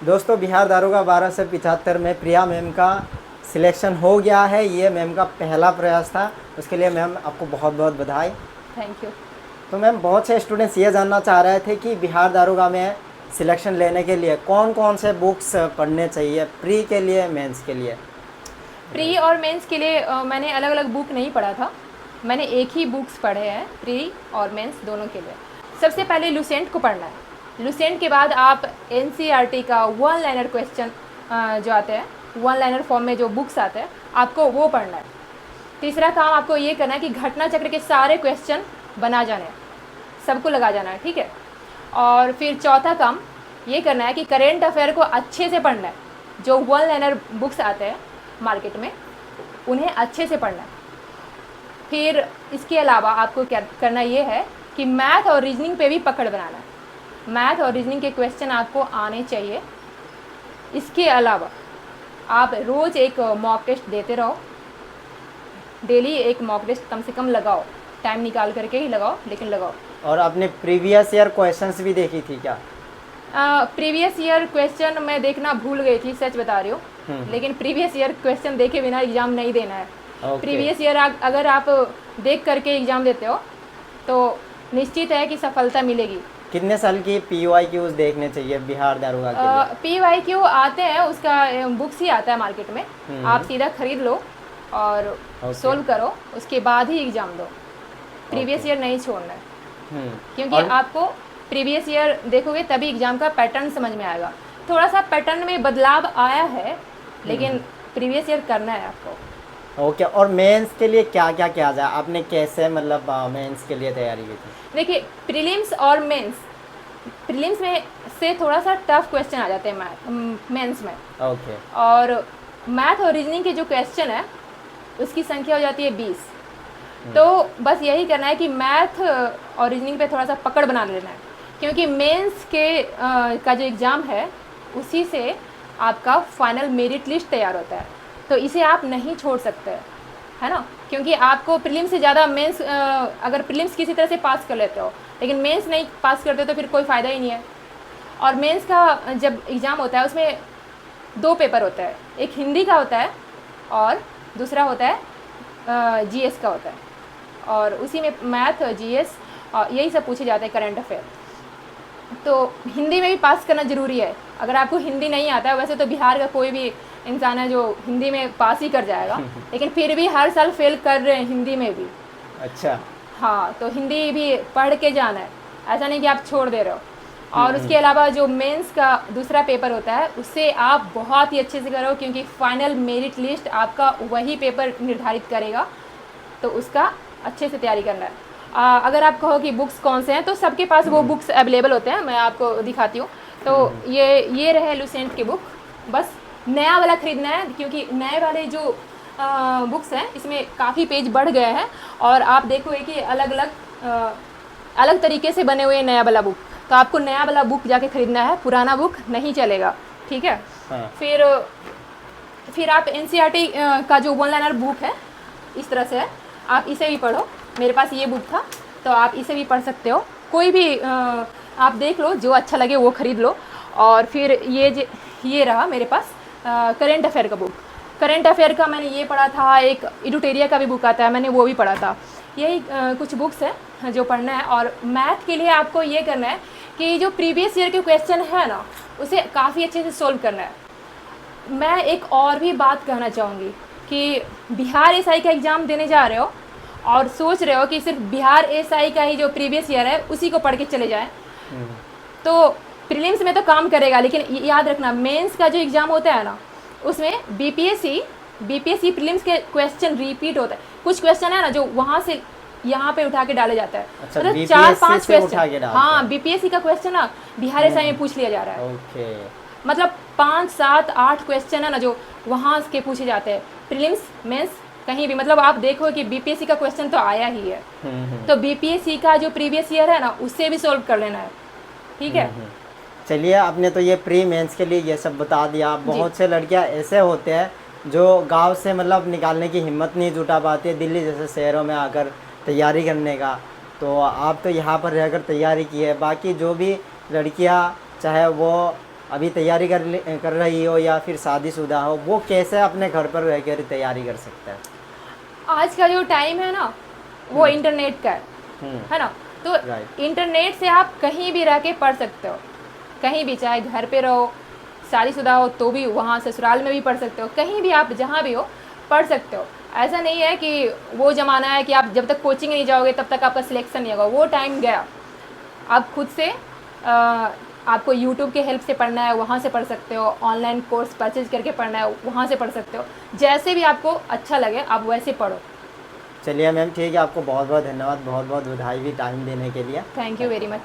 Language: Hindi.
दोस्तों बिहार दारोगा 1275 में प्रिया मैम का सिलेक्शन हो गया है। ये मैम का पहला प्रयास था, उसके लिए मैम आपको बहुत बहुत बधाई। Thank you. तो मैम बहुत से स्टूडेंट्स ये जानना चाह रहे थे कि बिहार दारोगा में सिलेक्शन लेने के लिए कौन कौन से बुक्स पढ़ने चाहिए, प्री के लिए, मेंस के लिए। प्री और मेंस के लिए मैंने अलग अलग बुक नहीं पढ़ा था, मैंने एक ही बुक्स पढ़े हैं प्री और मेंस दोनों के लिए। सबसे पहले लुसेंट को पढ़ना है। लुसेंट के बाद आप एनसीईआरटी का वन लाइनर क्वेश्चन जो आते हैं, वन लाइनर फॉर्म में जो बुक्स आते हैं, आपको वो पढ़ना है। तीसरा काम आपको ये करना है कि घटना चक्र के सारे क्वेश्चन बना जाने हैं, सबको लगा जाना है, ठीक है। और फिर चौथा काम ये करना है कि करेंट अफेयर को अच्छे से पढ़ना है। जो वन लाइनर बुक्स आते हैं मार्केट में, उन्हें अच्छे से पढ़ना है। फिर इसके अलावा आपको क्या करना ये है कि मैथ और रीजनिंग पे भी पकड़ बनाना है। मैथ और रीजनिंग के क्वेश्चन आपको आने चाहिए। इसके अलावा आप रोज़ एक मॉक टेस्ट देते रहो, डेली एक मॉक टेस्ट कम से कम लगाओ, टाइम निकाल करके ही लगाओ, लेकिन लगाओ। और आपने प्रीवियस ईयर क्वेश्चंस भी देखी थी क्या? प्रीवियस ईयर क्वेश्चन मैं देखना भूल गई थी, सच बता रही हूँ। लेकिन प्रीवियस ईयर क्वेश्चन देखे बिना एग्ज़ाम नहीं देना है। प्रीवियस ईयर अगर आप देख करके एग्ज़ाम देते हो तो निश्चित है कि सफलता मिलेगी। कितने साल की PYQs देखने चाहिए बिहार दारोगा के लिए? PYQ आते हैं, उसका बुक्स ही आता है मार्केट में, आप सीधा खरीद लो और सोल्व करो, उसके बाद ही एग्ज़ाम दो। प्रीवियस ईयर नहीं छोड़ना है, क्योंकि आपको प्रीवियस ईयर देखोगे तभी एग्ज़ाम का पैटर्न समझ में आएगा। थोड़ा सा पैटर्न में बदलाव आया है, लेकिन प्रीवियस ईयर करना है आपको। ओके। और मेंस के लिए क्या क्या किया जाए? आपने कैसे मतलब मेंस के लिए तैयारी की थी? देखिए, प्रीलिम्स और मेंस, प्रीलिम्स में से थोड़ा सा टफ क्वेश्चन आ जाते हैं मेंस में। ओके। और मैथ और रीजनिंग के जो क्वेश्चन है उसकी संख्या हो जाती है 20। तो बस यही करना है कि मैथ और रीजनिंग पे थोड़ा सा पकड़ बना लेना है, क्योंकि मेंस के का जो एग्ज़ाम है उसी से आपका फाइनल मेरिट लिस्ट तैयार होता है। तो इसे आप नहीं छोड़ सकते, है ना, क्योंकि आपको प्रीलिम्स से ज़्यादा मेंस, अगर प्रीलिम्स किसी तरह से पास कर लेते हो लेकिन मेंस नहीं पास करते तो फिर कोई फ़ायदा ही नहीं है। और मेंस का जब एग्ज़ाम होता है उसमें 2 पेपर होता है, एक हिंदी का होता है और दूसरा होता है जीएस का होता है। और उसी में मैथ, जीएस यही सब पूछे जाते हैं, करंट अफेयर। तो हिंदी में भी पास करना ज़रूरी है। अगर आपको हिंदी नहीं आता है, वैसे तो बिहार का कोई भी इंसान है जो हिंदी में पास ही कर जाएगा, लेकिन फिर भी हर साल फेल कर रहे हैं हिंदी में भी। अच्छा। हाँ, तो हिंदी भी पढ़ के जाना है, ऐसा नहीं कि आप छोड़ दे रहे हो। और उसके अलावा जो मेंस का दूसरा पेपर होता है उससे आप बहुत ही अच्छे से करो, क्योंकि फाइनल मेरिट लिस्ट आपका वही पेपर निर्धारित करेगा। तो उसका अच्छे से तैयारी करना है। अगर आप कहो कि बुक्स कौन से हैं, तो सबके पास वो बुक्स अवेलेबल होते हैं, मैं आपको दिखाती हूँ। तो ये रहे लुसेंट की बुक। बस नया वाला ख़रीदना है, क्योंकि नए वाले जो बुक्स हैं इसमें काफ़ी पेज बढ़ गए हैं और आप देखोगे कि अलग तरीके से बने हुए नया वाला बुक। तो आपको नया वाला बुक जाके ख़रीदना है, पुराना बुक नहीं चलेगा, ठीक है। हाँ। फिर आप एनसीईआरटी का जो वन लाइनर बुक है इस तरह से है, आप इसे भी पढ़ो। मेरे पास ये बुक था तो आप इसे भी पढ़ सकते हो। कोई भी आप देख लो, जो अच्छा लगे वो ख़रीद लो। और फिर ये रहा मेरे पास करेंट अफेयर का बुक। करेंट अफेयर का मैंने ये पढ़ा था, एक एडुटेरिया का भी बुक आता है, मैंने वो भी पढ़ा था। यही कुछ बुक्स है जो पढ़ना है। और मैथ के लिए आपको ये करना है कि जो प्रीवियस ईयर के क्वेश्चन है ना, उसे काफ़ी अच्छे से सोल्व करना है। मैं एक और भी बात कहना चाहूँगी कि बिहार एसआई का एग्ज़ाम देने जा रहे हो और सोच रहे हो कि सिर्फ बिहार एसआई का ही जो प्रीवियस ईयर है उसी को पढ़ के चले जाएं, तो प्रीलिम्स में तो काम करेगा, लेकिन याद रखना मेंस का जो एग्ज़ाम होता है ना, उसमें बीपीएससी प्रीलिम्स के क्वेश्चन रिपीट होता है। कुछ क्वेश्चन है ना जो वहाँ से यहाँ पे उठा के डाले जाता है। अच्छा, मतलब 4-5 क्वेश्चन। हाँ, बीपीएससी का क्वेश्चन ना बिहार एसआई में पूछ लिया जा रहा है। ओके। मतलब 5, 7, 8 क्वेश्चन है ना जो वहाँ के पूछे जाते हैं, प्रीलिम्स मेंस कहीं भी। मतलब आप देखो कि बीपीएससी का क्वेश्चन तो आया ही है, तो बीपीएससी का जो प्रीवियस ईयर है ना उससे भी सोल्व कर लेना है, ठीक है। चलिए, आपने तो ये प्री मेंस के लिए ये सब बता दिया। बहुत से लड़कियां ऐसे होते हैं जो गांव से मतलब निकालने की हिम्मत नहीं जुटा पाती है दिल्ली जैसे शहरों में आकर तैयारी करने का। तो आप तो यहाँ पर रहकर तैयारी की है। बाकी जो भी लड़कियाँ चाहे वो अभी तैयारी कर रही हो या फिर शादीशुदा हो, वो कैसे अपने घर पर रहकर तैयारी कर सकता है? आज का जो टाइम है ना वो इंटरनेट का है ना, तो राइट। इंटरनेट से आप कहीं भी रह के पढ़ सकते हो, कहीं भी, चाहे घर पे रहो, शादीशुदा हो तो भी, वहाँ ससुराल में भी पढ़ सकते हो, कहीं भी आप जहाँ भी हो पढ़ सकते हो। ऐसा नहीं है कि वो ज़माना है कि आप जब तक कोचिंग नहीं जाओगे तब तक आपका सिलेक्शन नहीं होगा, वो टाइम गया। आप खुद से आपको यूट्यूब के हेल्प से पढ़ना है, वहाँ से पढ़ सकते हो, ऑनलाइन कोर्स परचेज करके पढ़ना है, वहाँ से पढ़ सकते हो, जैसे भी आपको अच्छा लगे आप वैसे पढ़ो। चलिए मैम, ठीक है, आपको बहुत बहुत धन्यवाद, बहुत बहुत बधाई भी टाइम देने के लिए। Thank you very much.